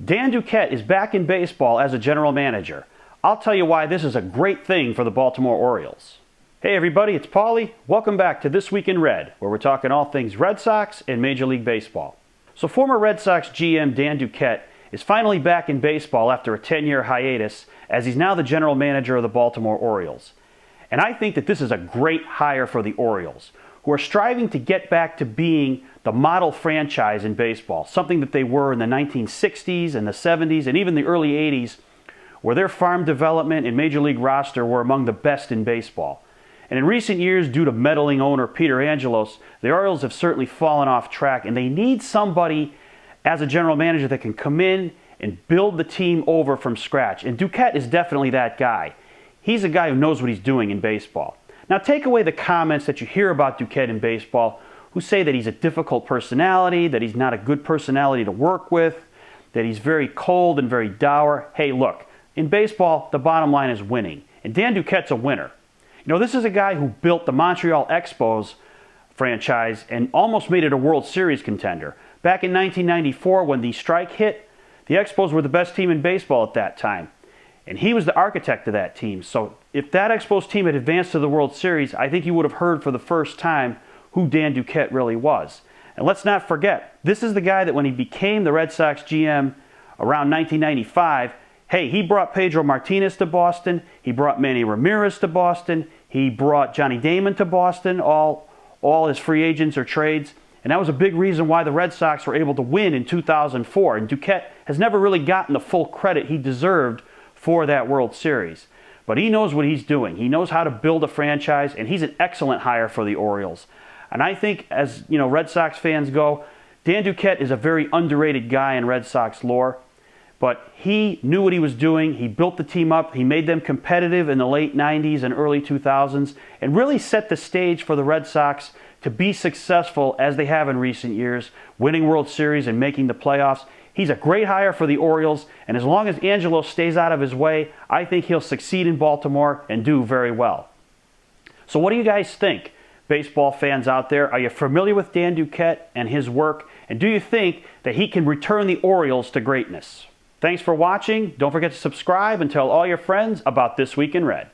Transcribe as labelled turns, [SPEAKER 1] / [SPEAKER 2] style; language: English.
[SPEAKER 1] Dan Duquette is back in baseball as a general manager. I'll tell you why this is a great thing for the Baltimore Orioles. Hey everybody, it's Paulie. Welcome back to This Week in Red, where we're talking all things Red Sox and Major League Baseball. So former Red Sox GM Dan Duquette is finally back in baseball after a 10-year hiatus, as he's now the general manager of the Baltimore Orioles. And I think that this is a great hire for the Orioles, who are striving to get back to being the model franchise in baseball, something that they were in the 1960s and the 70s and even the early 80s, where their farm development and major league roster were among the best in baseball. And in recent years, due to meddling owner Peter Angelos, the Orioles have certainly fallen off track, and they need somebody as a general manager that can come in and build the team over from scratch. And Duquette is definitely that guy. He's a guy who knows what he's doing in baseball. Now take away the comments that you hear about Duquette in baseball, who say that he's a difficult personality, that he's not a good personality to work with, that he's very cold and very dour. Hey, look, in baseball, the bottom line is winning. And Dan Duquette's a winner. You know, this is a guy who built the Montreal Expos franchise and almost made it a World Series contender. Back in 1994, when the strike hit, the Expos were the best team in baseball at that time. And he was the architect of that team. So if that Expos team had advanced to the World Series, I think you would have heard for the first time who Dan Duquette really was. And let's not forget, this is the guy that when he became the Red Sox GM around 1995, hey, he brought Pedro Martinez to Boston, he brought Manny Ramirez to Boston, he brought Johnny Damon to Boston, all as free agents or trades. And that was a big reason why the Red Sox were able to win in 2004. And Duquette has never really gotten the full credit he deserved for that World Series. But he knows what he's doing. He knows how to build a franchise, and he's an excellent hire for the Orioles. And I think, as you know, Red Sox fans go, Dan Duquette is a very underrated guy in Red Sox lore. But he knew what he was doing. He built the team up. He made them competitive in the late 90s and early 2000s and really set the stage for the Red Sox to be successful as they have in recent years, winning World Series and making the playoffs. He's a great hire for the Orioles, and as long as Angelo stays out of his way, I think he'll succeed in Baltimore and do very well. So what do you guys think, baseball fans out there? Are you familiar with Dan Duquette and his work? And do you think that he can return the Orioles to greatness? Thanks for watching. Don't forget to subscribe and tell all your friends about This Week in Red.